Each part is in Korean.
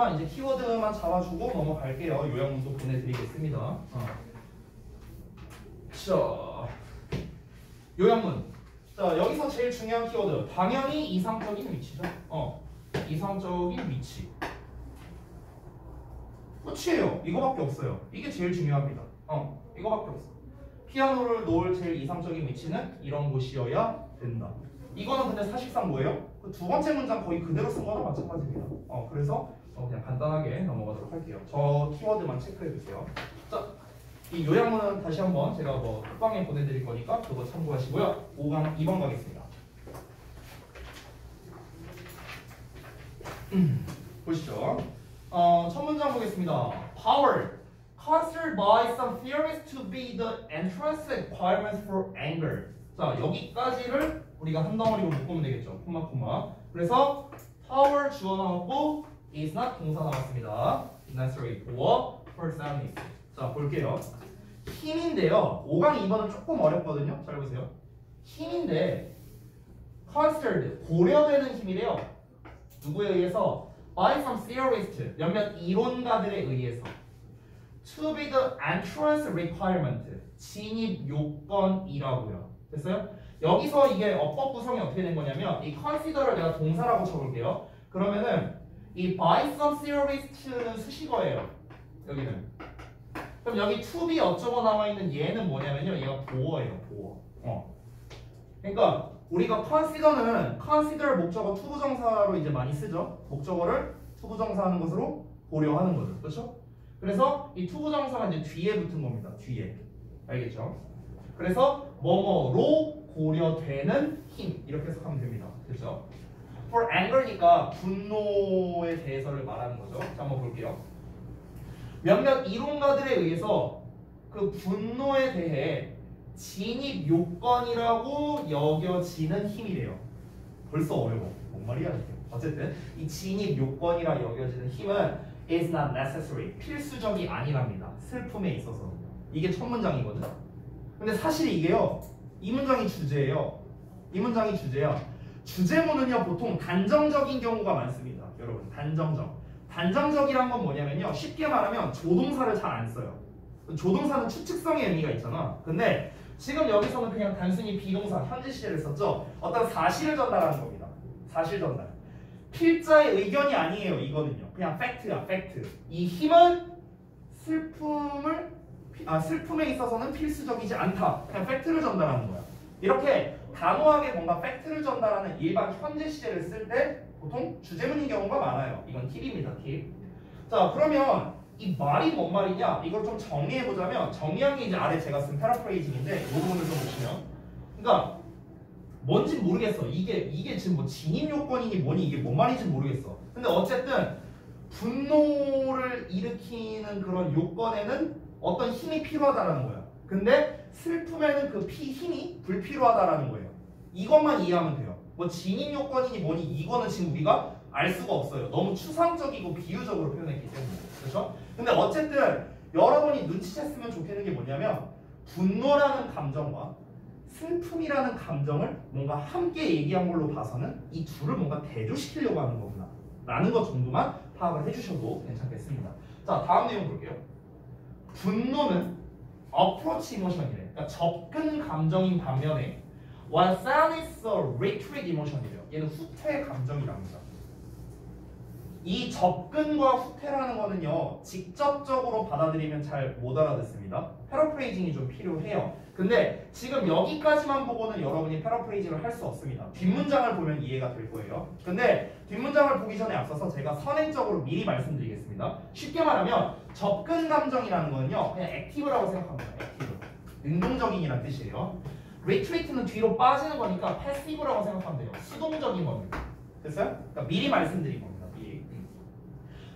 하지만 이제 키워드만 잡아주고 넘어갈게요. 요약문도 보내드리겠습니다. 자, 요약문. 자, 여기서 제일 중요한 키워드. 당연히 이상적인 위치죠. 이상적인 위치. 끝이에요. 이거밖에 없어요. 이게 제일 중요합니다. 이거밖에 없어. 피아노를 놓을 제일 이상적인 위치는 이런 곳이어야 된다. 이거는 근데 사실상 뭐예요? 그 두 번째 문장 거의 그대로 쓴 거나 마찬가지입니다. 그래서 그냥 간단하게 넘어가도록 할게요. 저 키워드만 체크해 주세요. 자, 이 요약문은 다시 한번 제가 뭐 톡방에 보내드릴 거니까 그거 참고하시고요. 5강 2번 가겠습니다. 보시죠. 첫 문장 보겠습니다. Power considered by some theorists to be the entrance requirements for anger. 자, 여기까지를 우리가 한 덩어리로 묶으면 되겠죠. 콤마. 그래서 power 주어 나왔고 is not 동사 나왔습니다. necessary for soundness. 자, 볼게요. 힘인데요. 5강 2번은 조금 어렵거든요. 잘 보세요. 힘인데 considered 고려되는 힘이래요. 누구에 의해서? by some theorists 몇몇 이론가들에 의해서 to be the entrance requirement 진입 요건이라고요. 됐어요? 여기서 이게 어법 구성이 어떻게 된 거냐면 이 consider를 내가 동사라고 쳐볼게요. 그러면은 이 by some theorist는 수식어예요. 여기는. 그럼 여기 to be 어쩌고 나와 있는 얘는 뭐냐면요. 얘가 보어예요. 보어. 그러니까 우리가 consider 목적어 투부정사로 이제 많이 쓰죠. 목적어를 투부정사하는 것으로 고려하는 거죠. 그렇죠? 그래서 이 투부정사가 이제 뒤에 붙은 겁니다. 뒤에. 알겠죠? 그래서 뭐뭐로 고려되는 힘 이렇게 해석하면 됩니다. 그렇죠? For anger니까 분노에 대해서를 말하는 거죠. 자, 한번 볼게요. 몇몇 이론가들에 의해서 그 분노에 대해 진입 요건이라고 여겨지는 힘이래요. 벌써 어려워. 뭔 말이야 이게. 어쨌든 이 진입 요건이라 여겨지는 힘은 is not necessary. 필수적이 아니랍니다. 슬픔에 있어서는요. 이게 첫 문장이거든. 근데 사실 이게요. 이 문장이 주제예요. 이 문장이 주제야. 주제문은요 보통 단정적인 경우가 많습니다. 여러분 단정적. 단정적이란 건 뭐냐면요. 쉽게 말하면 조동사를 잘 안 써요. 조동사는 추측성의 의미가 있잖아. 근데 지금 여기서는 그냥 단순히 비동사 현재 시제를 썼죠. 어떤 사실을 전달하는 겁니다. 사실 전달. 필자의 의견이 아니에요. 이거는요. 그냥 팩트야. 팩트. 이 힘은 슬픔에 있어서는 필수적이지 않다. 그냥 팩트를 전달하는 거야. 이렇게 단호하게 뭔가 팩트를 전달하는 일반 현재 시제를 쓸 때 보통 주제문인 경우가 많아요. 이건 팁입니다. 팁. 자, 그러면 이 말이 뭔 말이냐? 이걸 좀 정리해보자면 정리한 게 이제 아래 제가 쓴 패러프레이징인데 이 부분을 좀 보시면 그러니까 뭔지 모르겠어. 이게 지금 뭐 진입 요건이니 뭐니 이게 뭔 말인지 모르겠어. 근데 어쨌든 분노를 일으키는 그런 요건에는 어떤 힘이 필요하다라는 거야. 근데 슬픔에는 그 힘이 불필요하다라는 거예요. 이것만 이해하면 돼요. 뭐 진입 요건이니 뭐니 이거는 지금 우리가 알 수가 없어요. 너무 추상적이고 비유적으로 표현했기 때문에. 그렇죠? 근데 어쨌든 여러분이 눈치챘으면 좋겠는 게 뭐냐면 분노라는 감정과 슬픔이라는 감정을 뭔가 함께 얘기한 걸로 봐서는 이 둘을 뭔가 대조시키려고 하는 거구나 라는 것 정도만 파악을 해주셔도 괜찮겠습니다. 자, 다음 내용 볼게요. 분노는 approach emotion이래. 그러니까 접근 감정인 반면에 while sadness is a retreat emotion이래요. 얘는 후퇴 감정이랍니다. 이 접근과 후퇴라는 거는요 직접적으로 받아들이면 잘 못 알아듣습니다. 패러프레이징이 좀 필요해요. 근데 지금 여기까지만 보고는 여러분이 패러프레이징을 할 수 없습니다. 뒷문장을 보면 이해가 될 거예요. 근데 뒷문장을 보기 전에 앞서서 제가 선행적으로 미리 말씀드리겠습니다. 쉽게 말하면 접근 감정이라는 거는요 그냥 액티브라고 생각합니다. 액티브. 능동적인이란 뜻이에요. retreat는 뒤로 빠지는 거니까 패시브라고 생각하면 돼요. 수동적인 겁니다. 됐어요? 그러니까 미리 말씀드린 겁니다. 미리.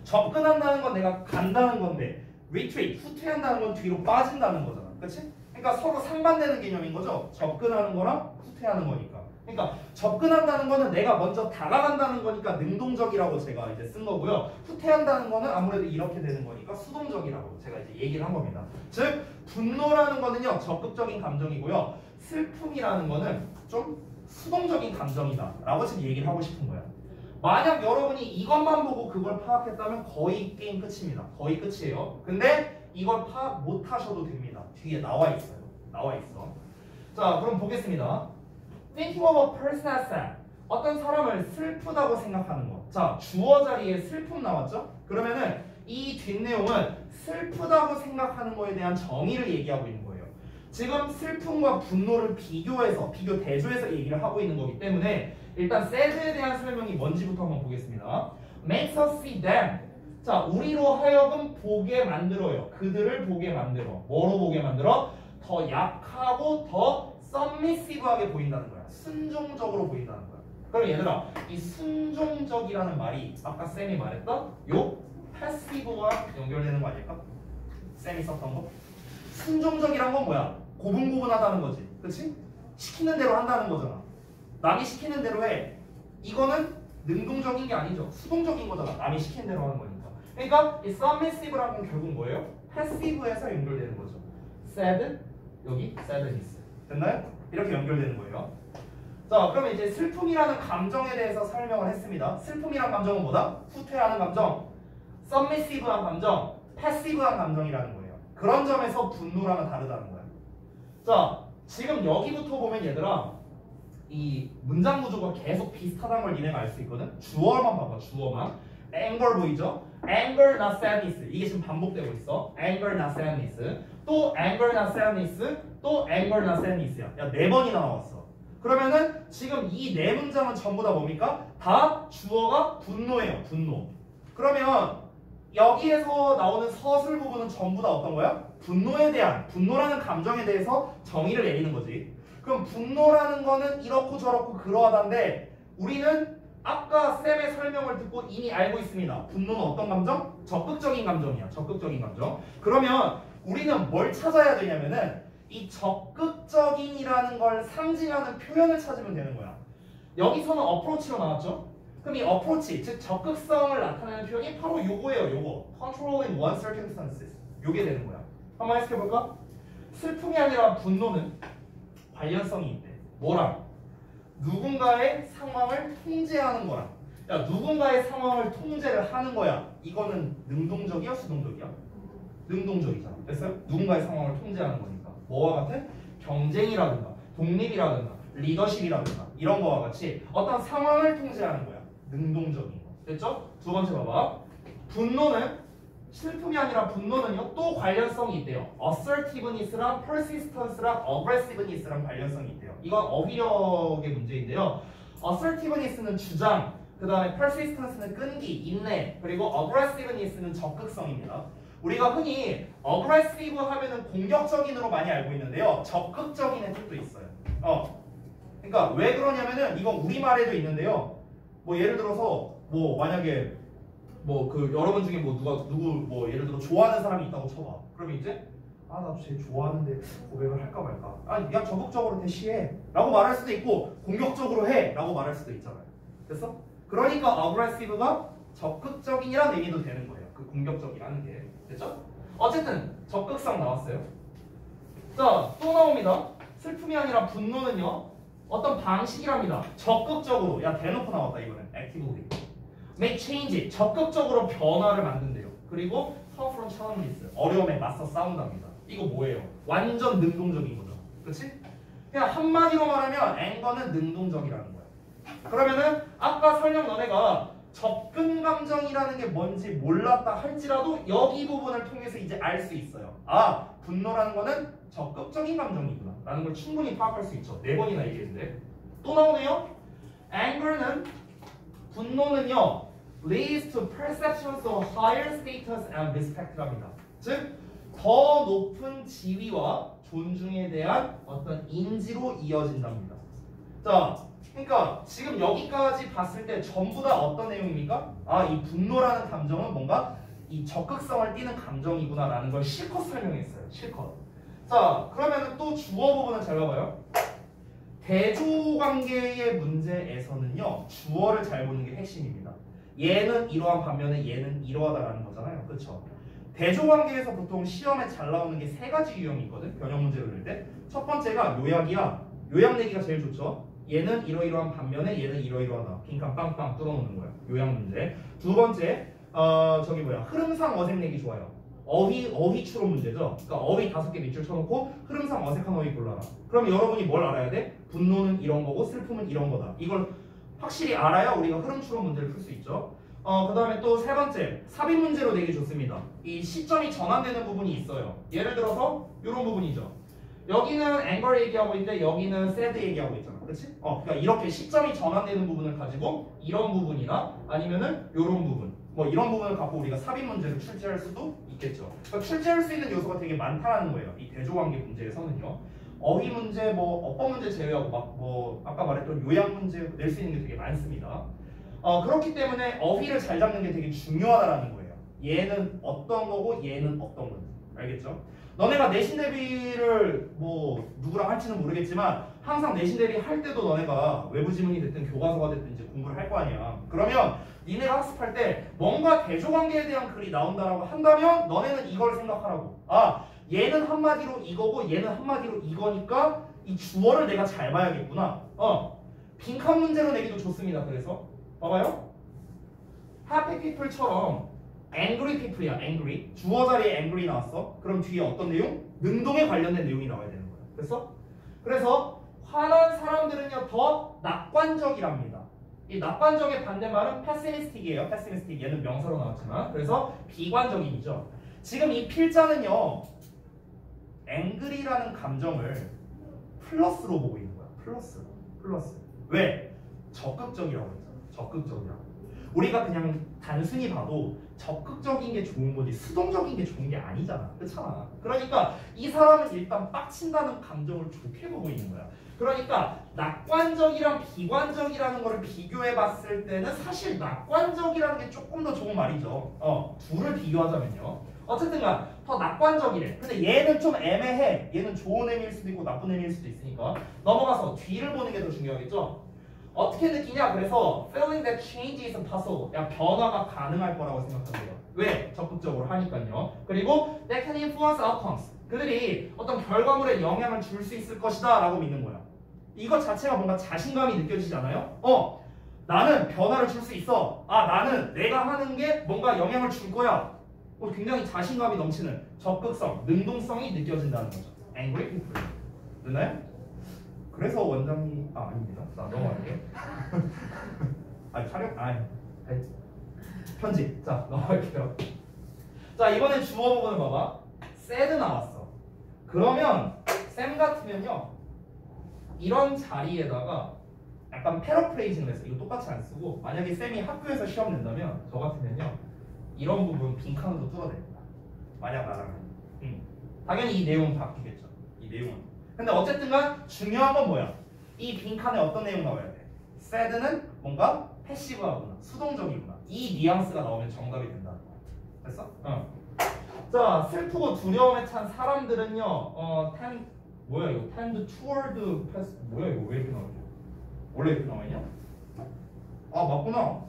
접근한다는 건 내가 간다는 건데 retreat, 후퇴한다는 건 뒤로 빠진다는 거잖아. 그치? 그러니까 서로 상반되는 개념인 거죠. 접근하는 거랑 후퇴하는 거니까. 그러니까 접근한다는 거는 내가 먼저 다가간다는 거니까 능동적이라고 제가 이제 쓴 거고요. 후퇴한다는 거는 아무래도 이렇게 되는 거니까 수동적이라고 제가 이제 얘기를 한 겁니다. 즉 분노라는 거는요 적극적인 감정이고요. 슬픔이라는 거는 좀 수동적인 감정이다 라고 지금 얘기를 하고 싶은 거야. 만약 여러분이 이것만 보고 그걸 파악했다면 거의 게임 끝입니다. 거의 끝이에요. 근데 이걸 파악 못 하셔도 됩니다. 뒤에 나와 있어요. 나와 있어. 자, 그럼 보겠습니다. Thinking of a person as sad. 어떤 사람을 슬프다고 생각하는 거. 자, 주어 자리에 슬픔 나왔죠? 그러면은 이 뒷내용은 슬프다고 생각하는 거에 대한 정의를 얘기하고 있는 거예요. 지금 슬픔과 분노를 비교해서, 비교 대조해서 얘기를 하고 있는 거기 때문에 일단 sad에 대한 설명이 뭔지부터 한번 보겠습니다. Makes us see them. 자, 우리로 하여금 보게 만들어요. 그들을 보게 만들어. 뭐로 보게 만들어? 더 약하고 더 submissive하게 보인다는 거야. 순종적으로 보인다는 거야. 그럼 얘들아, 이 순종적이라는 말이 아까 쌤이 말했던 요 패시브와 연결되는 거 아닐까? 쌤이 썼던 거? 순종적이란 건 뭐야? 고분고분하다는 거지. 그치? 시키는 대로 한다는 거잖아. 남이 시키는 대로 해. 이거는 능동적인 게 아니죠. 수동적인 거잖아. 남이 시키는 대로 하는 거니까. 그러니까 이 submissive라는 건 결국 뭐예요? 패시브에서 연결되는 거죠. sad, 여기 sadness. 됐나요? 이렇게 연결되는 거예요. 자, 그러면 이제 슬픔이라는 감정에 대해서 설명을 했습니다. 슬픔이란 감정은 뭐다? 후퇴하는 감정, submissive한 감정, 패시브한 감정이라는 거예요. 그런 점에서 분노랑은 다르다는 거야. 자, 지금 여기부터 보면 얘들아, 이 문장 구조가 계속 비슷하다는 걸 니네가 알 수 있거든. 주어만 봐봐, 주어만. anger 보이죠? anger, not sadness. 이게 지금 반복되고 있어. anger, not sadness. 또 anger, not sadness. 또 anger, not sadness야. 야, 4번이나 나왔어. 그러면은 지금 이 4문장은 전부 다 뭡니까? 다 주어가 분노예요. 분노. 그러면 여기에서 나오는 서술 부분은 전부 다 어떤 거야? 분노에 대한, 분노라는 감정에 대해서 정의를 내리는 거지. 그럼 분노라는 거는 이렇고 저렇고 그러하다인데 우리는 아까 쌤의 설명을 듣고 이미 알고 있습니다. 분노는 어떤 감정? 적극적인 감정이야. 적극적인 감정. 그러면 우리는 뭘 찾아야 되냐면은 이 적극적인이라는 걸 상징하는 표현을 찾으면 되는 거야. 여기서는 approach로 나왔죠? 그럼 이 approach, 즉 적극성을 나타내는 표현이 바로 요거예요. 요거. controlling one circumstances. 요게 되는 거야. 한번 해석해볼까? 슬픔이 아니라 분노는 관련성이 있대. 뭐랑? 누군가의 상황을 통제하는 거랑. 야, 누군가의 상황을 통제를 하는 거야. 이거는 능동적이야? 수동적이야? 능동적이잖아. 됐어요? 누군가의 상황을 통제하는 거니까. 뭐와 같은? 경쟁이라든가 독립이라든가 리더십이라든가 이런 거와 같이 어떤 상황을 통제하는 거야. 능동적인 거. 됐죠? 두 번째 봐봐. 분노는 슬픔이 아니라 분노는요 또 관련성이 있대요. assertiveness랑 persistence랑 aggressiveness랑 관련성이 있대요. 이건 어휘력의 문제인데요. assertiveness는 주장, 그 다음에 persistence는 끈기, 인내, 그리고 aggressiveness는 적극성입니다. 우리가 흔히 aggressive 하면은 공격적인으로 많이 알고 있는데요. 적극적인의 뜻도 있어요. 그러니까 왜 그러냐면은 이건 우리말에도 있는데요. 뭐 예를 들어서 뭐 만약에 뭐 그 여러분 중에 뭐 누구 뭐 예를 들어 좋아하는 사람이 있다고 쳐봐. 그러면 이제 아 나도 쟤 좋아하는데 고백을 할까 말까. 아 야 적극적으로 대시해 라고 말할 수도 있고 공격적으로 해 라고 말할 수도 있잖아요. 됐어? 그러니까 aggressive가 적극적인이라는 의미도 되는 거예요. 그 공격적이라는 게. 됐죠? 어쨌든 적극성 나왔어요. 자, 또 나옵니다. 슬픔이 아니라 분노는요 어떤 방식이랍니다. 적극적으로. 야 대놓고 나왔다 이거는. actively. make change. 적극적으로 변화를 만든대요. 그리고 confront challenges. 어려움에 맞서 싸운답니다. 이거 뭐예요? 완전 능동적인 거죠. 그렇지? 그냥 한마디로 말하면 anger는 능동적이라는 거야. 그러면은 아까 설령 너네가 접근 감정이라는 게 뭔지 몰랐다 할지라도 여기 부분을 통해서 이제 알 수 있어요. 아, 분노라는 거는 적극적인 감정이구나 라는 걸 충분히 파악할 수 있죠. 4번이나 얘기했는데 또 나오네요. anger는 분노는요 leads to perceptions of higher status and respect랍니다. 즉 더 높은 지위와 존중에 대한 어떤 인지로 이어진답니다. 자, 그러니까 지금 여기까지 봤을 때 전부 다 어떤 내용입니까? 아, 이 분노라는 감정은 뭔가 이 적극성을 띠는 감정이구나 라는 걸 실컷 설명했어요. 실컷. 자, 그러면 또 주어 부분을 잘 봐봐요. 대조관계의 문제에서는요 주어를 잘 보는 게 핵심입니다. 얘는 이러한 반면에 얘는 이러하다라는 거잖아요. 그렇죠? 대조관계에서 보통 시험에 잘 나오는 게 3가지 유형이 있거든. 변형 문제를 낼 때. 첫 번째가 요약이야. 요약 내기가 제일 좋죠. 얘는 이러이러한 반면에 얘는 이러이러하다. 빈칸 빵빵 뚫어놓는 거야. 요약 문제. 두 번째, 저기 뭐야, 흐름상 어색 내기 좋아요. 어휘 추론 문제죠. 그러니까 어휘 5개 밑줄 쳐놓고 흐름상 어색한 어휘 골라라. 그럼 여러분이 뭘 알아야 돼? 분노는 이런 거고 슬픔은 이런 거다. 이걸 확실히 알아야 우리가 흐름 추론 문제를 풀 수 있죠. 그 다음에 또 세 번째, 삽입 문제로 내기 좋습니다. 이 시점이 전환되는 부분이 있어요. 예를 들어서 이런 부분이죠. 여기는 앵걸 얘기하고 있는데 여기는 새드 얘기하고 있잖아. 그렇지? 그러니까 이렇게 시점이 전환되는 부분을 가지고 이런 부분이나 아니면은 이런 부분, 뭐 이런 부분을 갖고 우리가 삽입 문제를 출제할 수도 있겠죠. 그러니까 출제할 수 있는 요소가 되게 많다는 거예요. 이 대조관계 문제에서는요. 어휘 문제, 뭐 어법 문제 제외하고 막 뭐 아까 말했던 요약 문제 낼 수 있는 게 되게 많습니다. 그렇기 때문에 어휘를 잘 잡는 게 되게 중요하다라는 거예요. 얘는 어떤 거고 얘는 어떤 건지. 알겠죠? 너네가 내신 대비를 뭐 누구랑 할지는 모르겠지만 항상 내신 대비 할 때도 너네가 외부 지문이 됐든 교과서가 됐든 이제 공부를 할 거 아니야. 그러면 니네가 학습할 때 뭔가 대조관계에 대한 글이 나온다라고 한다면 너네는 이걸 생각하라고. 아, 얘는 한마디로 이거고 얘는 한마디로 이거니까 이 주어를 내가 잘 봐야겠구나. 빈칸 문제로 내기도 좋습니다. 그래서 봐봐요. happy people처럼 angry people이야. angry. 주어 자리에 angry 나왔어. 그럼 뒤에 어떤 내용? 능동에 관련된 내용이 나와야 되는 거야. 그래서 화난 사람들은요 더 낙관적이랍니다. 이 낙관적의 반대말은 pessimistic이에요. pessimistic. 얘는 명사로 나왔지만 그래서 비관적인이죠. 지금 이 필자는요 angry라는 감정을 플러스로 보고 있는 거야. 플러스. 왜? 적극적이라고 했잖아. 적극적이라고. 우리가 그냥 단순히 봐도 적극적인 게 좋은 거지 수동적인 게 좋은 게 아니잖아. 그렇잖아. 그러니까 이 사람은 일단 빡친다는 감정을 좋게 보고 있는 거야. 그러니까 낙관적이랑 비관적이라는 거를 비교해 봤을 때는 사실 낙관적이라는 게 조금 더 좋은 말이죠. 둘을 비교하자면요. 어쨌든간 더 낙관적이래. 근데 얘는 좀 애매해. 얘는 좋은 의미일 수도 있고 나쁜 의미일 수도 있으니까 넘어가서 뒤를 보는 게 더 중요하겠죠. 어떻게 느끼냐? 그래서 feeling that change is possible. 야, 변화가 가능할 거라고 생각한대요. 왜? 적극적으로 하니까요. 그리고 that can influence outcomes. 그들이 어떤 결과물에 영향을 줄 수 있을 것이다 라고 믿는 거야. 이것 자체가 뭔가 자신감이 느껴지잖아요. 나는 변화를 줄 수 있어. 나는 내가 하는 게 뭔가 영향을 줄 거야. 굉장히 자신감이 넘치는 적극성, 능동성이 느껴진다는 거죠. angry people. 됐나요? 그래서 원장님 아닙니다. 나 넘어갈게요. 촬영 편집. 자 넘어갈게요. 자 이번에 주어 부분을 봐봐. sad 나왔어. 그러면 쌤 같으면요 이런 자리에다가 약간 패러프레이징을 해서 이거 똑같이 안 쓰고 만약에 쌤이 학교에서 시험 낸다면 저 같으면요 이런 부분 빈칸으로 뚫어냅니다. 만약 나라면 당연히 이 내용은 바뀌겠죠. 이 내용은. 근데 어쨌든간 중요한 건 뭐야? 이 빈칸에 어떤 내용 나와야 돼? sad는 뭔가 패시브하구나, 수동적이구나. 이 뉘앙스가 나오면 정답이 된다는 거야. 됐어? 자, 슬프고 두려움에 찬 사람들은요, 뭐야 이거? tend toward pass. 뭐야 이거 왜 이렇게 나오지? 원래 이렇게 나와있냐? 맞구나.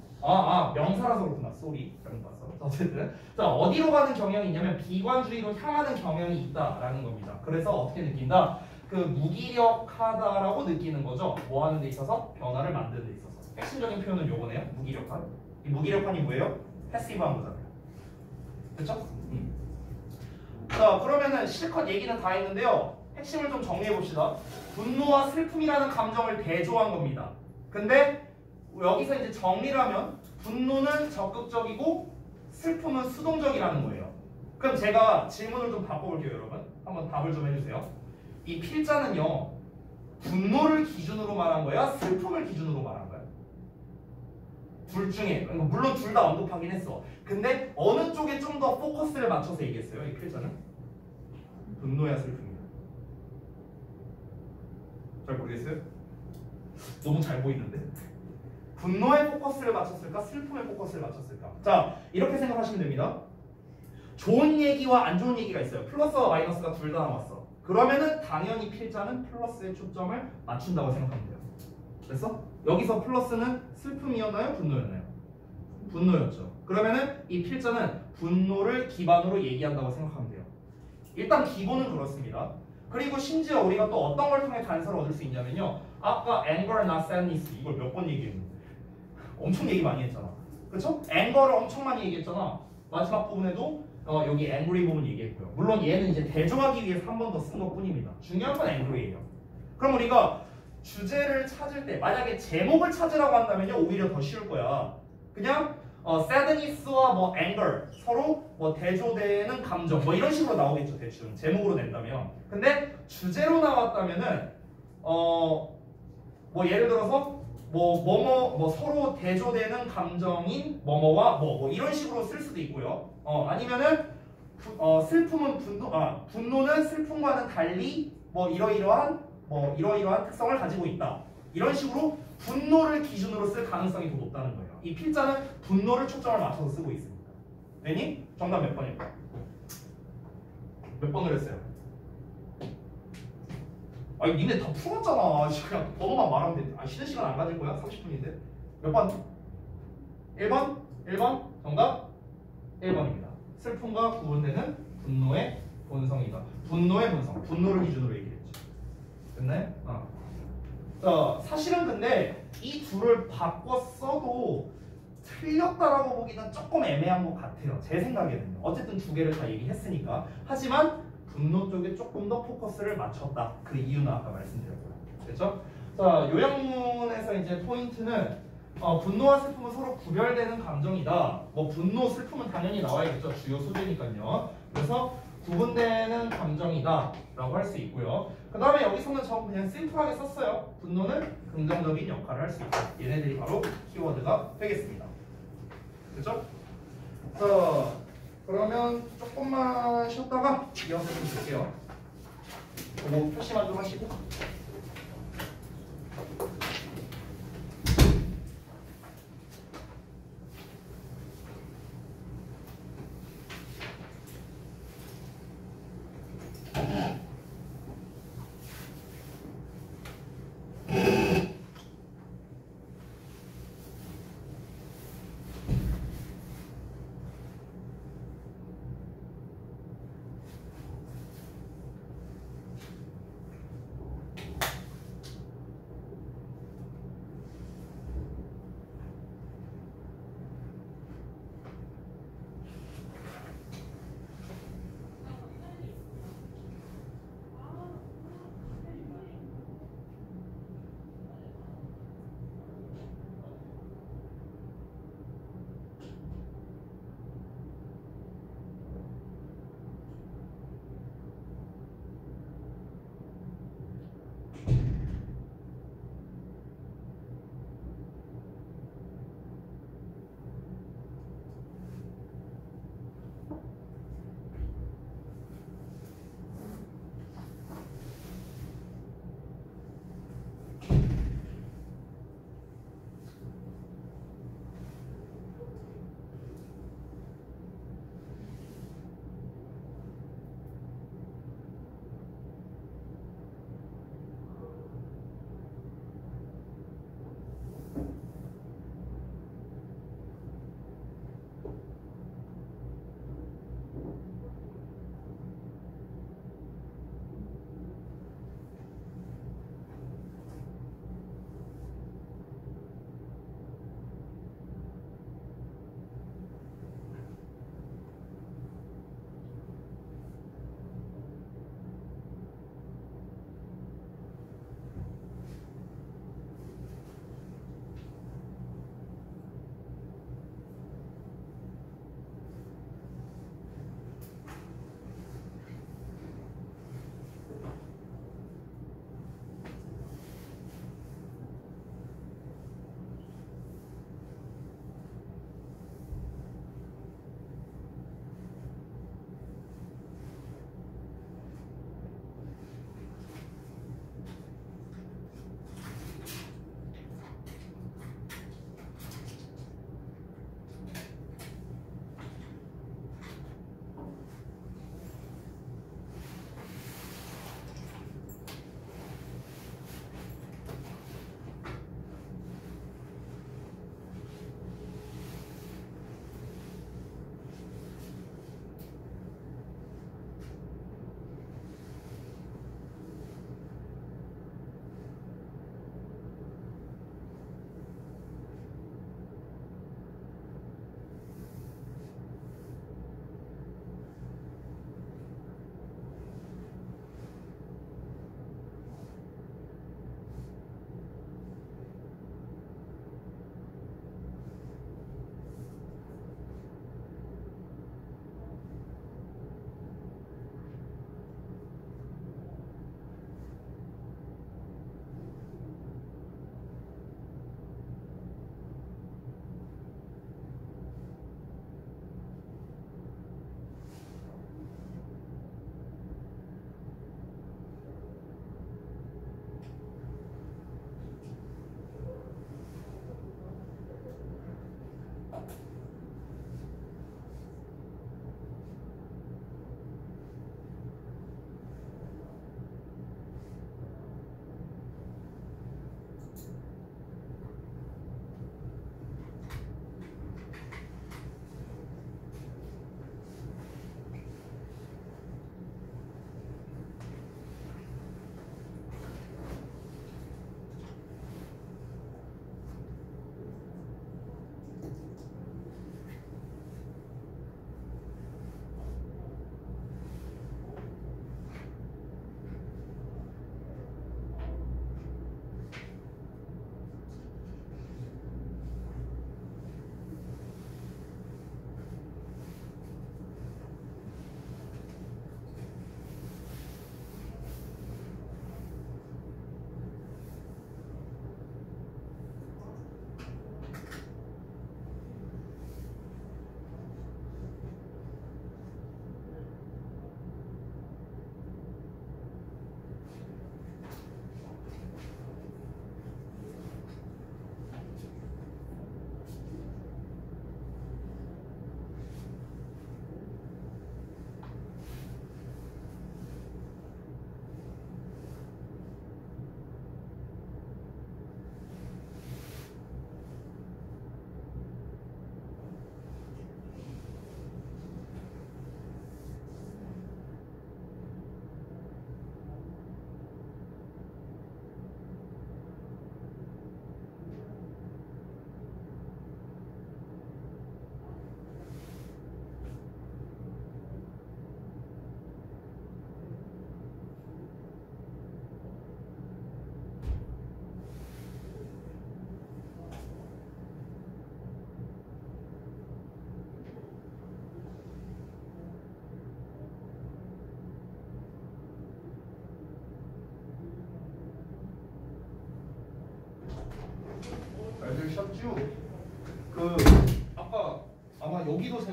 명사라서 그렇구나. 쏘리. 잘못 봤어. 어쨌든 자 어디로 가는 경향이 있냐면 비관주의로 향하는 경향이 있다라는 겁니다. 그래서 어떻게 느낀다? 그 무기력하다라고 느끼는 거죠. 뭐 하는 데 있어서? 변화를 만드는 데 있어서. 핵심적인 표현은 요거네요. 무기력한. 이 무기력한이 뭐예요? 패시브한 거잖아요. 그렇죠? 자 그러면은 실컷 얘기는 다 했는데요. 핵심을 좀 정리해 봅시다. 분노와 슬픔이라는 감정을 대조한 겁니다. 근데 여기서 이제 정리를 하면 분노는 적극적이고 슬픔은 수동적이라는 거예요. 그럼 제가 질문을 좀 바꿔볼게요, 여러분. 한번 답을 좀 해주세요. 이 필자는요, 분노를 기준으로 말한 거야? 슬픔을 기준으로 말한 거야? 둘 중에, 물론 둘 다 언급하긴 했어. 근데 어느 쪽에 좀 더 포커스를 맞춰서 얘기했어요, 이 필자는? 분노야, 슬픔이야? 잘 모르겠어요? 너무 잘 보이는데? 분노에 포커스를 맞췄을까? 슬픔에 포커스를 맞췄을까? 자, 이렇게 생각하시면 됩니다. 좋은 얘기와 안 좋은 얘기가 있어요. 플러스와 마이너스가 둘 다 나왔어. 그러면은 당연히 필자는 플러스에 초점을 맞춘다고 생각하면 돼요. 됐어? 여기서 플러스는 슬픔이었나요? 분노였나요? 분노였죠. 그러면은 이 필자는 분노를 기반으로 얘기한다고 생각하면 돼요. 일단 기본은 그렇습니다. 그리고 심지어 우리가 또 어떤 걸 통해 단서를 얻을 수 있냐면요. 아까 anger, not sadness 이걸 몇 번 얘기했는데 엄청 얘기 많이 했잖아. 그쵸? anger를 엄청 많이 얘기했잖아. 마지막 부분에도 여기 angry 부분 얘기했고요. 물론 얘는 이제 대조하기 위해서 한 번 더 쓴 것 뿐입니다. 중요한 건 angry예요. 그럼 우리가 주제를 찾을 때 만약에 제목을 찾으라고 한다면요 오히려 더 쉬울 거야. 그냥 sadness와 뭐 anger 서로 뭐 대조되는 감정 뭐 이런 식으로 나오겠죠 대충 제목으로 낸다면. 근데 주제로 나왔다면은 뭐 예를 들어서 뭐 서로 대조되는 감정인 뭐뭐와 뭐 이런 식으로 쓸 수도 있고요. 아니면은 슬픔은 분노는 슬픔과는 달리 뭐 이러이러한 특성을 가지고 있다. 이런 식으로 분노를 기준으로 쓸 가능성이 더 높다는 거예요. 이 필자는 분노를 초점을 맞춰서 쓰고 있습니다. 되니? 정답 몇 번일까? 몇 번을 했어요? 아니 니네 다 풀었잖아. 그냥 번호만 말하면 돼. 쉬는 시간 안 가질 거야? 30분인데. 몇 번? 1번? 1번? 정답? 1번입니다. 슬픔과 구분되는 분노의 본성이다. 분노의 본성. 분노를 기준으로 얘기했죠. 됐나요? 자, 사실은 근데 이 둘을 바꿔 써도 틀렸다라고 보기는 조금 애매한 것 같아요. 제 생각에는요. 어쨌든 두 개를 다 얘기했으니까. 하지만 분노 쪽에 조금 더 포커스를 맞췄다. 그 이유는 아까 말씀드렸고요. 됐죠? 자, 요약문에서 이제 포인트는 분노와 슬픔은 서로 구별되는 감정이다. 뭐 분노, 슬픔은 당연히 나와야겠죠. 주요 소재니까요. 그래서 구분되는 감정이다 라고 할 수 있고요. 그 다음에 여기서는 저 그냥 심플하게 썼어요. 분노는 긍정적인 역할을 할 수 있다. 얘네들이 바로 키워드가 되겠습니다. 그렇죠? 자, 그러면 조금만 쉬었다가 이어서 좀 볼게요. 그리고 표시만 좀 하시고.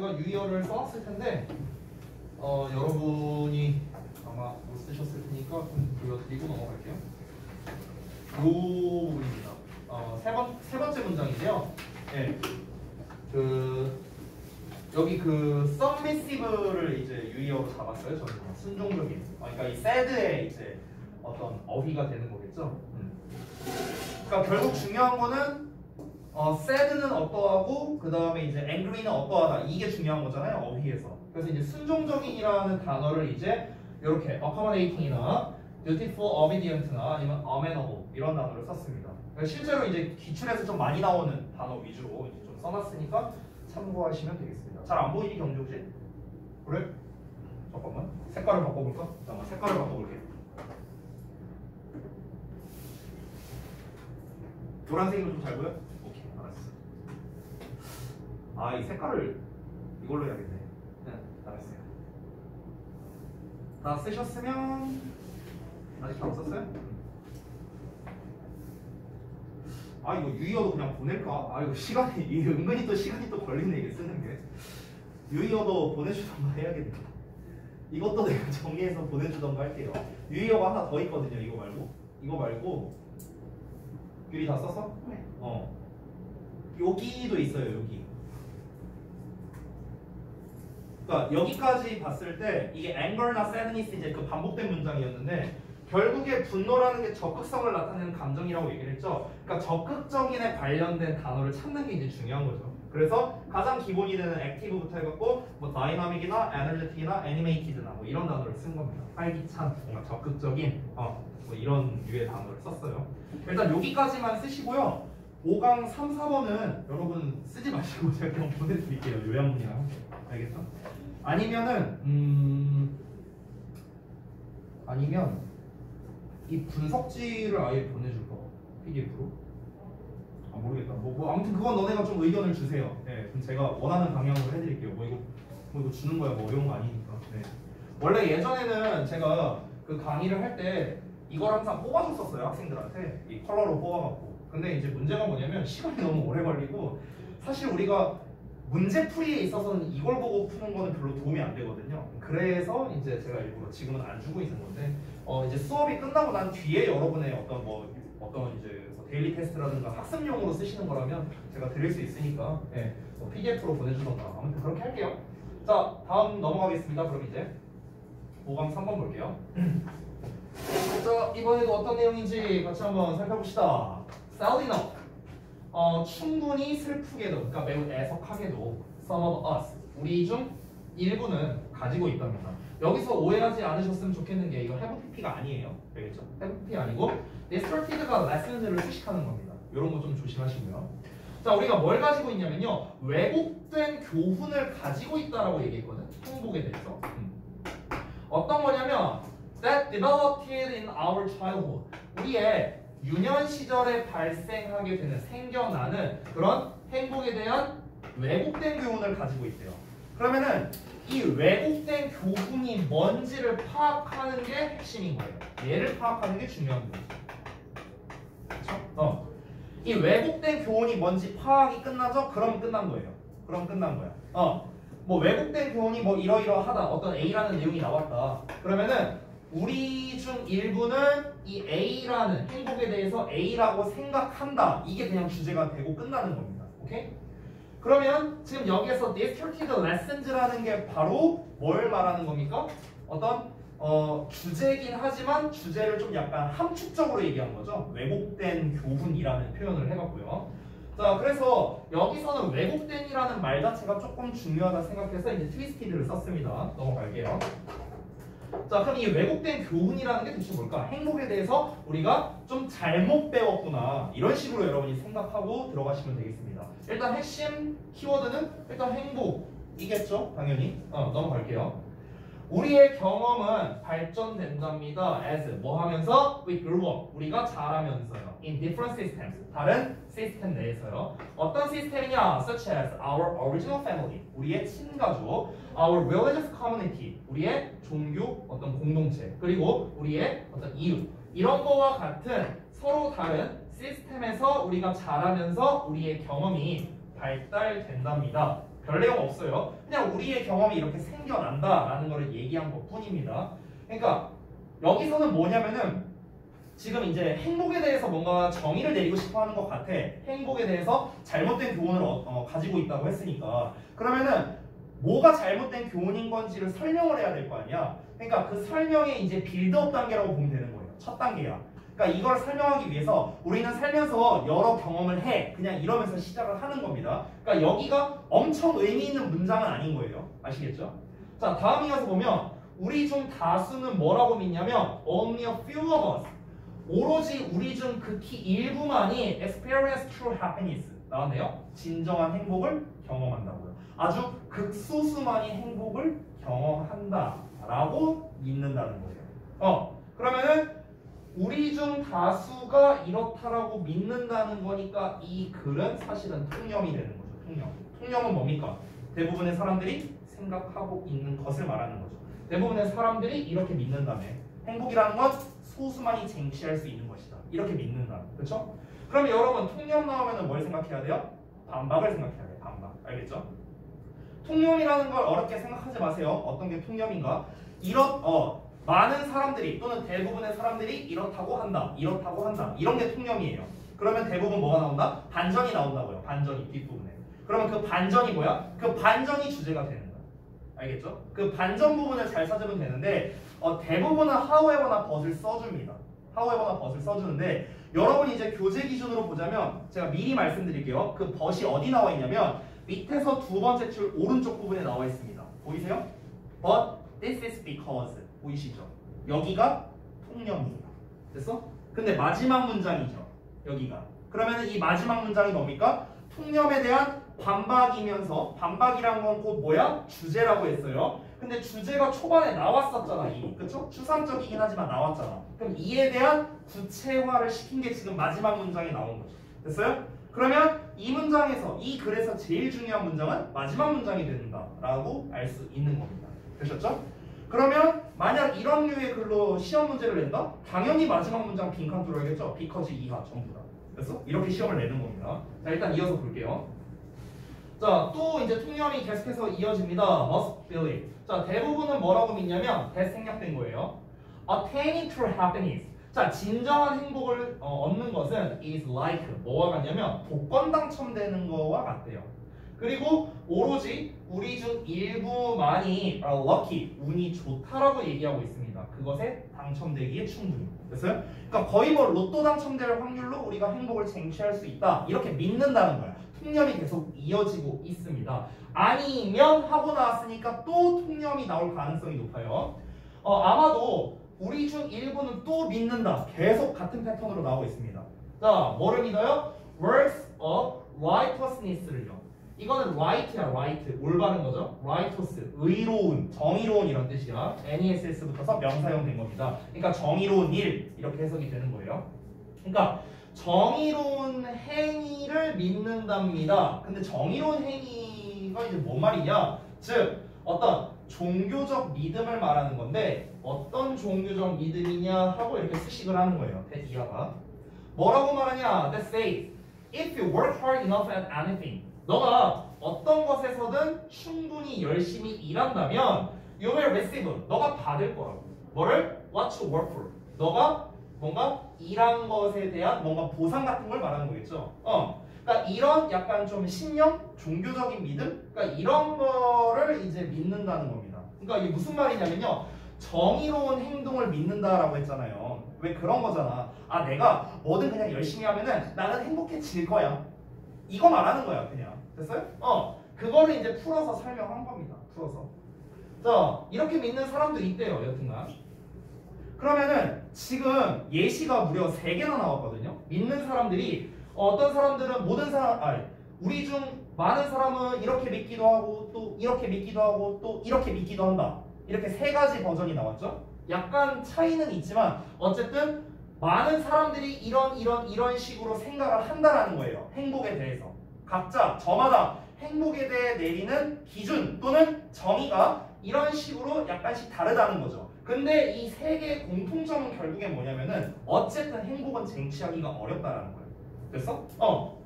제가 유의어를 써놨을 텐데 여러분이 아마 못 쓰셨을 테니까 좀 보여드리고 넘어갈게요. 요 부분입니다. 세 번째 문장인데요. 네. 여기 submissive를 이제 유의어로 잡았어요. 저는 순종적인. 그러니까 이 sad의 이제 어떤 어휘가 되는 거겠죠. 그러니까 결국 중요한 거는 sad는 어떠하고 그 다음에 이제 angry는 어떠하다 이게 중요한 거잖아요. 어휘에서. 그래서 이제 순종적인이라는 단어를 이제 이렇게 accommodating이나 dutiful, obedient나 아니면 amenable 이런 단어를 썼습니다. 그러니까 실제로 이제 기출에서 좀 많이 나오는 단어 위주로 이제 좀 써놨으니까 참고하시면 되겠습니다. 잘 안 보이니 경주 혹시? 그래? 잠깐만 색깔을 바꿔볼까? 잠깐만 색깔을 바꿔볼게. 노란색이면 좀 잘 보여? 오케이 알았어. 이 색깔을 이걸로 해야겠네. 네 알았어요. 다 쓰셨으면 아직 다 없었어요? 이거 유의어도 그냥 보낼까? 이거 시간이 은근히 또 시간이 또 걸리네 이게 쓰는 게. 유의어도 보내주던가 해야겠네. 이것도 내가 정리해서 보내주던가 할게요. 유의어가 하나 더 있거든요. 이거 말고 유리 다 썼어? 네. 여기도 있어요. 여기. 그러니까 여기까지 봤을 때 이게 anger나 sadness 이제 그 반복된 문장이었는데 결국에 분노라는 게 적극성을 나타내는 감정이라고 얘기를 했죠. 그러니까 적극적인에 관련된 단어를 찾는 게 이제 중요한 거죠. 그래서 가장 기본이 되는 active부터 해갖고 뭐 dynamic이나 energetic이나 animated나 뭐 이런 단어를 쓴 겁니다. 활기찬, 뭔가 적극적인 뭐 이런 류의 단어를 썼어요. 일단 여기까지만 쓰시고요. 5강 3, 4번은 여러분 쓰지 마시고 제가 그냥 보내드릴게요. 요약문이랑 함께. 알겠죠? 아니면 이 분석지를 아예 보내줄까? PDF로? 모르겠다. 아무튼 그건 너네가 좀 의견을 주세요. 네, 그럼 제가 원하는 방향으로 해드릴게요. 뭐 이거 주는 거야 뭐 어려운 거 아니니까. 네. 원래 예전에는 제가 그 강의를 할 때 이걸 항상 뽑아줬었어요 학생들한테 이 컬러로 뽑아갖고. 근데 이제 문제가 뭐냐면 시간이 너무 오래 걸리고 사실 우리가 문제풀이에 있어서는 이걸 보고 푸는 거는 별로 도움이 안 되거든요. 그래서 이제 제가 일부러 지금은 안 주고 있는 건데 이제 수업이 끝나고 난 뒤에 여러분의 어떤 이제 데일리 테스트라든가 학습용으로 쓰시는 거라면 제가 드릴 수 있으니까 PDF로 보내주던가 아무튼 그렇게 할게요. 자 다음 넘어가겠습니다. 그럼 이제 5강 3번 볼게요. 자 이번에도 어떤 내용인지 같이 한번 살펴봅시다. Sadly enough. 충분히 슬프게도, 그러니까 매우 애석하게도 some of us, 우리 중 일부는 가지고 있답니다. 여기서 오해하지 않으셨으면 좋겠는 게 이거 have pp가 아니에요. 알겠죠? have pp 아니고 distorted가 lessons를 수식하는 겁니다. 이런 거 좀 조심하시고요. 자, 우리가 뭘 가지고 있냐면요. 왜곡된 교훈을 가지고 있다라고 얘기했거든. 행복에 대해서. 어떤 거냐면 that developed in our childhood. 우리의 유년 시절에 발생하게 되는 생겨나는 그런 행복에 대한 왜곡된 교훈을 가지고 있대요. 그러면은 이 왜곡된 교훈이 뭔지를 파악하는 게 핵심인 거예요. 얘를 파악하는 게 중요한 거죠. 그렇죠? 이 왜곡된 교훈이 뭔지 파악이 끝나죠? 그럼 끝난 거예요. 그럼 끝난 거야. 뭐 왜곡된 교훈이 뭐 이러이러하다. 어떤 A라는 내용이 나왔다. 그러면은 우리 중 일부는 이 A라는 행복에 대해서 A라고 생각한다. 이게 그냥 주제가 되고 끝나는 겁니다. 오케이? 그러면 지금 여기에서 distorted lessons라는 게 바로 뭘 말하는 겁니까? 어떤 주제이긴 하지만 주제를 좀 약간 함축적으로 얘기한 거죠. 왜곡된 교훈이라는 표현을 해봤고요. 자, 그래서 여기서는 왜곡된이라는 말 자체가 조금 중요하다 생각해서 이제 트위스티드를 썼습니다. 넘어갈게요. 자, 그럼 이 왜곡된 교훈이라는 게 대체 뭘까? 행복에 대해서 우리가 좀 잘못 배웠구나. 이런 식으로 여러분이 생각하고 들어가시면 되겠습니다. 일단 핵심 키워드는 일단 행복이겠죠? 당연히. 넘어갈게요. 우리의 경험은 발전된답니다. as 뭐 하면서? We grew up. 우리가 자라면서요. in different systems. 다른 시스템 내에서요. 어떤 시스템이냐? such as our original family. 우리의 친가족. our religious community. 우리의 종교 어떤 공동체. 그리고 우리의 어떤 이웃. 이런 거와 같은 서로 다른 시스템에서 우리가 자라면서 우리의 경험이 발달된답니다. 별 내용 없어요. 그냥 우리의 경험이 이렇게 생겨난다라는 거를 얘기한 것 뿐입니다. 그러니까 여기서는 뭐냐면은 지금 이제 행복에 대해서 뭔가 정의를 내리고 싶어 하는 것 같아. 행복에 대해서 잘못된 교훈을 가지고 있다고 했으니까. 그러면은 뭐가 잘못된 교훈인 건지를 설명을 해야 될 거 아니야. 그러니까 그 설명의 이제 빌드업 단계라고 보면 되는 거예요. 첫 단계야. 그러니까 이걸 설명하기 위해서 우리는 살면서 여러 경험을 해. 그냥 이러면서 시작을 하는 겁니다. 그러니까 여기가 엄청 의미 있는 문장은 아닌 거예요. 아시겠죠? 자, 다음 이어서 보면 우리 중 다수는 뭐라고 믿냐면 only a few of us. 오로지 우리 중 극히 일부만이 experience true happiness. 나왔네요. 진정한 행복을 경험한다고요. 아주 극소수만이 행복을 경험한다라고 믿는다는 거예요. 그러면은 우리 중 다수가 이렇다라고 믿는다는 거니까 이 글은 사실은 통념이 되는 거죠. 통념. 통념은 뭡니까? 대부분의 사람들이 생각하고 있는 것을 말하는 거죠. 대부분의 사람들이 이렇게 믿는다며. 행복이라는 건 소수만이 쟁취할 수 있는 것이다. 이렇게 믿는다. 그렇죠? 그럼 여러분 통념 나오면 뭘 생각해야 돼요? 반박을 생각해야 돼요. 반박. 알겠죠? 통념이라는 걸 어렵게 생각하지 마세요. 어떤 게 통념인가? 많은 사람들이 또는 대부분의 사람들이 이렇다고 한다. 이렇다고 한다. 이런 게 통념이에요. 그러면 대부분 뭐가 나온다? 반전이 나온다고요. 반전이 뒷부분에. 그러면 그 반전이 뭐야? 그 반전이 주제가 되는 거야. 알겠죠? 그 반전 부분을 잘 찾으면 되는데 대부분은 however나 but을 써줍니다. however나 but을 써주는데 여러분이 이제 교재 기준으로 보자면 제가 미리 말씀드릴게요. 그 but이 어디 나와 있냐면 밑에서 두 번째 줄 오른쪽 부분에 나와 있습니다. 보이세요? But this is because. 보이시죠? 여기가 통념이에요. 됐어? 근데 마지막 문장이죠. 여기가. 그러면 이 마지막 문장이 뭡니까? 통념에 대한 반박이면서 반박이란 건 곧 뭐야? 주제라고 했어요. 근데 주제가 초반에 나왔었잖아 이미. 그쵸? 추상적이긴 하지만 나왔잖아. 그럼 이에 대한 구체화를 시킨 게 지금 마지막 문장에 나온 거죠. 됐어요? 그러면 이 문장에서 이 글에서 제일 중요한 문장은 마지막 문장이 된다라고 알 수 있는 겁니다. 되셨죠? 그러면 만약 이런 류의 글로 시험 문제를 낸다? 당연히 마지막 문장 빈칸 뚫어야겠죠? because 이하 전부 다. 됐어? 이렇게 시험을 내는 겁니다. 자, 일단 이어서 볼게요. 자, 또 이제 통념이 계속해서 이어집니다. must believe. 자, 대부분은 뭐라고 믿냐면 대생략된 거예요. attaining true happiness. 자, 진정한 행복을 얻는 것은 is like 뭐와 같냐면 복권 당첨되는 거와 같대요. 그리고 오로지 우리 중 일부만이 lucky, 운이 좋다라고 얘기하고 있습니다. 그것에 당첨되기에 충분히. 됐어요? 그러니까 거의 뭐 로또 당첨될 확률로 우리가 행복을 쟁취할 수 있다. 이렇게 믿는다는 거야. 통념이 계속 이어지고 있습니다. 아니면 하고 나왔으니까 또 통념이 나올 가능성이 높아요. 아마도 우리 중 일부는 또 믿는다. 계속 같은 패턴으로 나오고 있습니다. 자, 뭐를 믿어요? works of righteousness를요. 이거는 right야, right. 올바른 거죠. righteous, 의로운, 정의로운 이런 뜻이야. NESS 붙어서 명사형 된 겁니다. 그러니까 정의로운 일 이렇게 해석이 되는 거예요. 그러니까 정의로운 행위를 믿는답니다. 근데 정의로운 행위가 이제 뭔 말이냐? 즉 어떤 종교적 믿음을 말하는 건데 어떤 종교적 믿음이냐 하고 이렇게 수식을 하는 거예요. 이하가 뭐라고 말하냐? That says if you work hard enough at anything, 너가 어떤 것에서든 충분히 열심히 일한다면 you will receive, 너가 받을 거라고. 뭐를? What to work for. 너가 뭔가 일한 것에 대한 뭔가 보상 같은 걸 말하는 거겠죠. 그러니까 이런 약간 좀 신념, 종교적인 믿음, 그러니까 이런 거를 이제 믿는다는 겁니다. 그러니까 이게 무슨 말이냐면요, 정의로운 행동을 믿는다라고 했잖아요. 왜 그런 거잖아. 아, 내가 뭐든 그냥 열심히 하면은 나는 행복해질 거야. 이거 말하는 거야, 그냥. 됐어요? 그거를 이제 풀어서 설명한 겁니다. 풀어서. 자, 이렇게 믿는 사람도 있대요, 여튼간. 그러면은 지금 예시가 무려 3개나 나왔거든요. 믿는 사람들이 어떤 사람들은 우리 중 많은 사람은 이렇게 믿기도 하고 또 이렇게 믿기도 하고 또 이렇게 믿기도 한다. 이렇게 3가지 버전이 나왔죠. 약간 차이는 있지만 어쨌든 많은 사람들이 이런 식으로 생각을 한다라는 거예요. 행복에 대해서. 각자 저마다 행복에 대해 내리는 기준 또는 정의가 이런 식으로 약간씩 다르다는 거죠. 근데 이 3개의 공통점은 결국엔 뭐냐면은 어쨌든 행복은 쟁취하기가 어렵다라는 거예요. 됐어?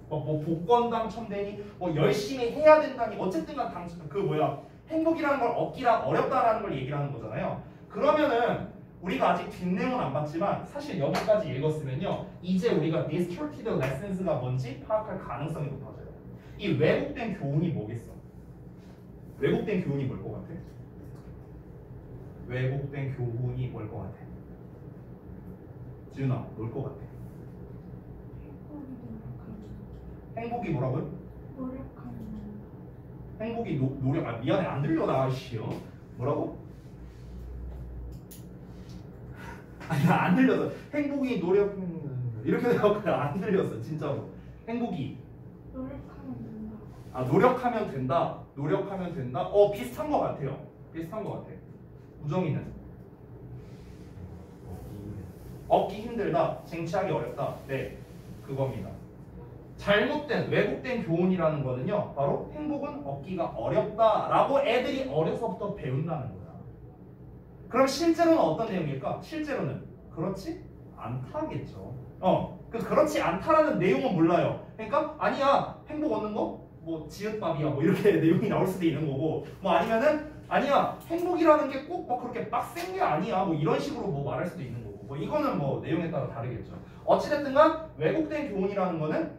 뭐 복권 당첨되니 뭐 열심히 해야 된다니 어쨌든간 행복이라는 걸 얻기랑 어렵다라는 걸 얘기를 하는 거잖아요. 그러면은 우리가 아직 뒷내용은 안 봤지만 사실 여기까지 읽었으면요 이제 우리가 distorted lessons가 뭔지 파악할 가능성이 높아져요. 이 왜곡된 교훈이 뭐겠어? 왜곡된 교훈이 뭘 것 같아? 왜곡된 교훈이 뭘 것 같아? 지윤아, 뭘 것 같아? 행복이 뭐라고요? 노력하는 행복이 노력, 미안해 안 들려 나 씨요. 뭐라고? 아니 나 안 들려서 행복이 노력 이렇게 되었고요. 안 들렸어 진짜로. 행복이 노력하면 된다. 노력하면 된다. 노력하면 된다. 비슷한 것 같아요. 비슷한 것 같아. 우정이는 얻기 힘들다. 쟁취하기 어렵다. 네, 그겁니다. 잘못된 왜곡된 교훈이라는 거는요 바로 행복은 얻기가 어렵다라고 애들이 어려서부터 배운다는 거야. 그럼 실제로는 어떤 내용일까? 실제로는 그렇지 않다겠죠. 그렇지 않다라는 내용은 몰라요. 그러니까 아니야 행복 얻는 거 뭐 지읒밥이야 뭐 이렇게 내용이 나올 수도 있는 거고 뭐 아니면은 아니야 행복이라는 게 꼭 뭐 그렇게 빡센 게 아니야 뭐 이런 식으로 뭐 말할 수도 있는 거고 뭐 이거는 뭐 내용에 따라 다르겠죠. 어찌됐든간 왜곡된 교훈이라는 거는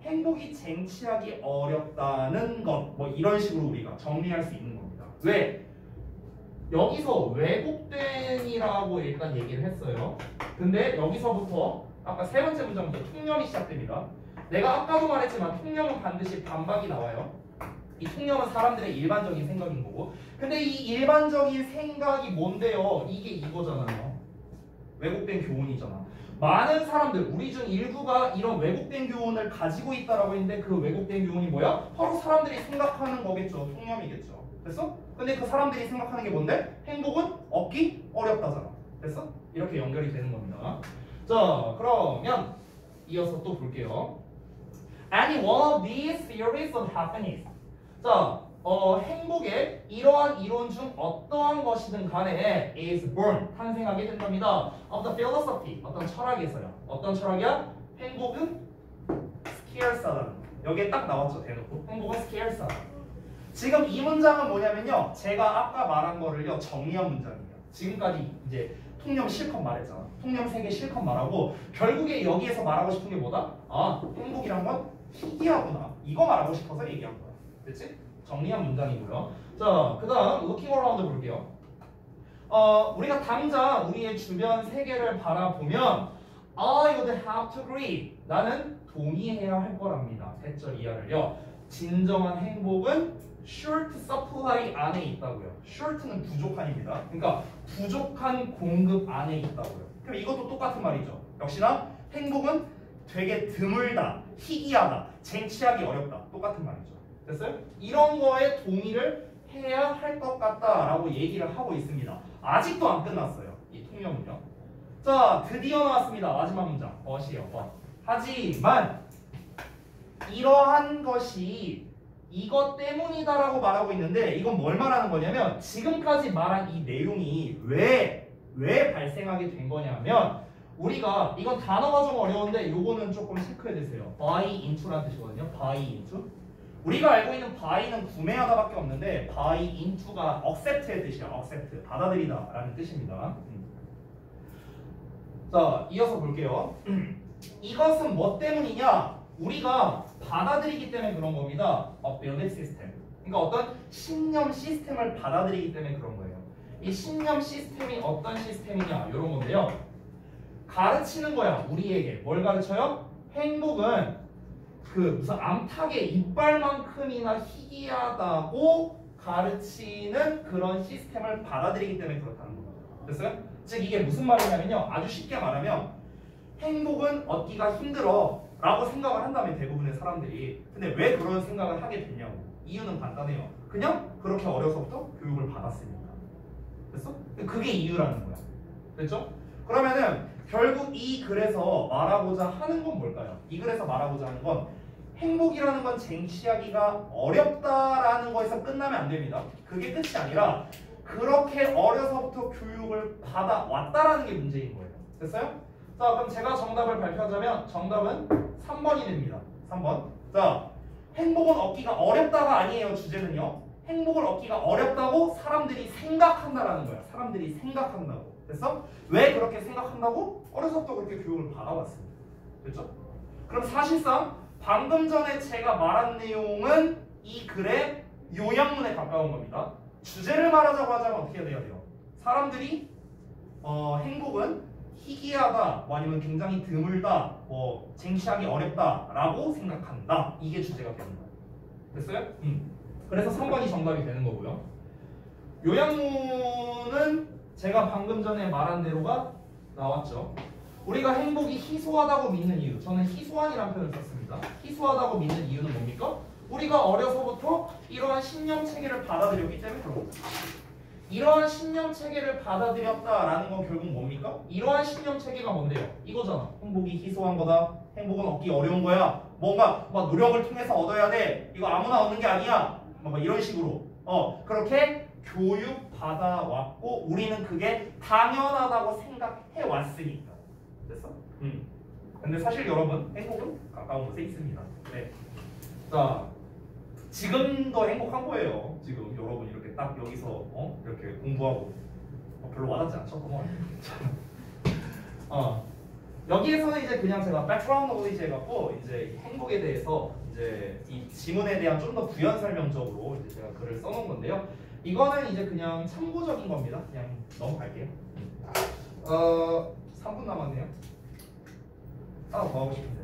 행복이 쟁취하기 어렵다는 것 뭐 이런 식으로 우리가 정리할 수 있는 겁니다. 왜? 여기서 왜곡된이라고 일단 얘기를 했어요. 근데 여기서부터 아까 세 번째 문장부터 통념이 시작됩니다. 내가 아까도 말했지만 통념은 반드시 반박이 나와요. 이 통념은 사람들의 일반적인 생각인 거고 근데 이 일반적인 생각이 뭔데요? 이게 이거잖아요. 왜곡된 교훈이잖아. 많은 사람들, 우리 중 일부가 이런 왜곡된 교훈을 가지고 있다라고 했는데 그 왜곡된 교훈이 뭐야? 바로 사람들이 생각하는 거겠죠. 통념이겠죠. 됐어? 근데 그 사람들이 생각하는 게 뭔데? 행복은 얻기 어렵다잖아. 됐어? 이렇게 연결이 되는 겁니다. 자, 그러면 이어서 또 볼게요. Any one of these theories on happiness. 자, 행복의 이러한 이론 중 어떠한 것이든 간에 is born, 탄생하게 된답니다. of the philosophy, 어떤 철학에서요. 어떤 철학이야? 행복은 scarce하다. 여기에 딱 나왔죠, 대놓고. 행복은 scarce하다. 지금 이 문장은 뭐냐면요. 제가 아까 말한 거를요, 정리한 문장이에요. 지금까지 이제 통념 실컷 말했잖아. 통념 3개 실컷 말하고 결국에 여기에서 말하고 싶은 게 뭐다? 행복이란 건 희귀하구나. 이거 말하고 싶어서 얘기한 거야. 됐지? 정리한 문장이고요. 자, 그 다음 looking around 볼게요. 우리가 당장 우리의 주변 세계를 바라보면 I would have to agree. 나는 동의해야 할 거랍니다. 대절 이하를요. 진정한 행복은 short supply 안에 있다고요. short는 부족한입니다. 그러니까 부족한 공급 안에 있다고요. 그럼 이것도 똑같은 말이죠. 역시나 행복은 되게 드물다, 희귀하다, 쟁취하기 어렵다. 똑같은 말이죠. 됐어요? 이런 거에 동의를 해야 할 것 같다라고 얘기를 하고 있습니다. 아직도 안 끝났어요. 이 통념은요. 자, 드디어 나왔습니다. 마지막 문장. 벗이에요. 하지만 이러한 것이 이것 때문이다라고 말하고 있는데 이건 뭘 말하는 거냐면 지금까지 말한 이 내용이 왜 발생하게 된 거냐면 우리가 이건 단어가 좀 어려운데 요거는 조금 체크해 주세요. buy into라는 뜻이거든요. buy into. 우리가 알고 있는 buy는 구매하다밖에 없는데 buy into가 accept의 뜻이야. accept, 받아들이다라는 뜻입니다. 자, 이어서 볼게요. 이것은 뭐 때문이냐? 우리가 받아들이기 때문에 그런 겁니다. A belief system. 그러니까 어떤 신념 시스템을 받아들이기 때문에 그런 거예요. 이 신념 시스템이 어떤 시스템이냐? 이런 건데요. 가르치는 거야. 우리에게. 뭘 가르쳐요? 행복은 그 무슨 암탉의 이빨만큼이나 희귀하다고 가르치는 그런 시스템을 받아들이기 때문에 그렇다는 거예요. 됐어요? 즉 이게 무슨 말이냐면요. 아주 쉽게 말하면 행복은 얻기가 힘들어 라고 생각을 한다면 대부분의 사람들이. 근데 왜 그런 생각을 하게 됐냐고. 이유는 간단해요. 그냥 그렇게 어려서부터 교육을 받았으니까. 됐어? 그게 이유라는 거야. 됐죠? 그러면은 결국 이 글에서 말하고자 하는 건 뭘까요? 이 글에서 말하고자 하는 건 행복이라는 건 쟁취하기가 어렵다라는 거에서 끝나면 안 됩니다. 그게 끝이 아니라 그렇게 어려서부터 교육을 받아왔다라는 게 문제인 거예요. 됐어요? 자, 그럼 제가 정답을 발표하자면 정답은 3번이 됩니다. 3번. 자, 행복은 얻기가 어렵다가 아니에요. 주제는요. 행복을 얻기가 어렵다고 사람들이 생각한다라는 거야. 사람들이 생각한다고. 됐어? 왜 그렇게 생각한다고? 어려서부터 그렇게 교육을 받아왔습니다. 됐죠? 그럼 사실상 방금 전에 제가 말한 내용은 이 글의 요약문에 가까운 겁니다. 주제를 말하자고 하자면 어떻게 해야 돼요? 사람들이 행복은 희귀하다, 뭐 아니면 굉장히 드물다, 뭐 쟁취하기 어렵다라고 생각한다. 이게 주제가 되는 거예요. 됐어요? 그래서 3번이 정답이 되는 거고요. 요약문은 제가 방금 전에 말한 대로가 나왔죠. 우리가 행복이 희소하다고 믿는 이유, 저는 희소한이라는 표현을 썼습니다. 희소하다고 믿는 이유는 뭡니까? 우리가 어려서부터 이러한 신념 체계를 받아들였기 때문에 그런 겁니다. 이러한 신념 체계를 받아들였다라는 건 결국 뭡니까? 이러한 신념 체계가 뭔데요? 이거잖아. 행복이 희소한 거다. 행복은 얻기 어려운 거야. 뭔가 막 노력을 통해서 얻어야 돼. 이거 아무나 얻는 게 아니야. 막 이런 식으로. 그렇게 교육 받아왔고 우리는 그게 당연하다고 생각해 왔으니까. 됐어? 근데 사실 여러분 행복은 가까운 곳에 있습니다. 네. 자, 지금도 행복한 거예요. 지금 여러분 이렇게 딱 여기서 이렇게 공부하고 별로 와닿지 않죠? 여기에서는 이제 그냥 제가 백그라운드 노리지 해갖고 이제 행복에 대해서 이제 이 지문에 대한 좀 더 부연 설명적으로 이제 제가 글을 써놓은 건데요. 이거는 이제 그냥 참고적인 겁니다. 그냥 넘어갈게요. 3분 남았네요. 하나 더 하고 싶은데.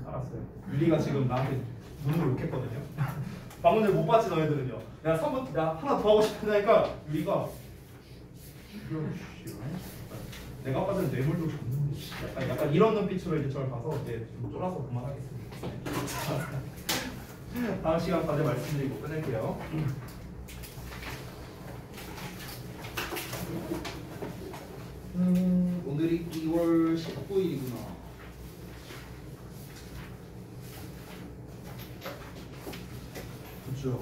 알았어요. 유리가 지금 나한테 눈으로 욕했거든요. 방금 전에 못 봤지 너희들은요. 내가 3분 나 하나 더 하고 싶다니까 유리가 내가 아까 전에 뇌물도 줬는데 약간 이런 눈빛으로 이제 저를 봐서 이제 좀 쫄아서 그만하겠습니다. 다음 시간 과제 말씀드리고 끝낼게요. 오늘이 2월 19일이구나. 그렇죠.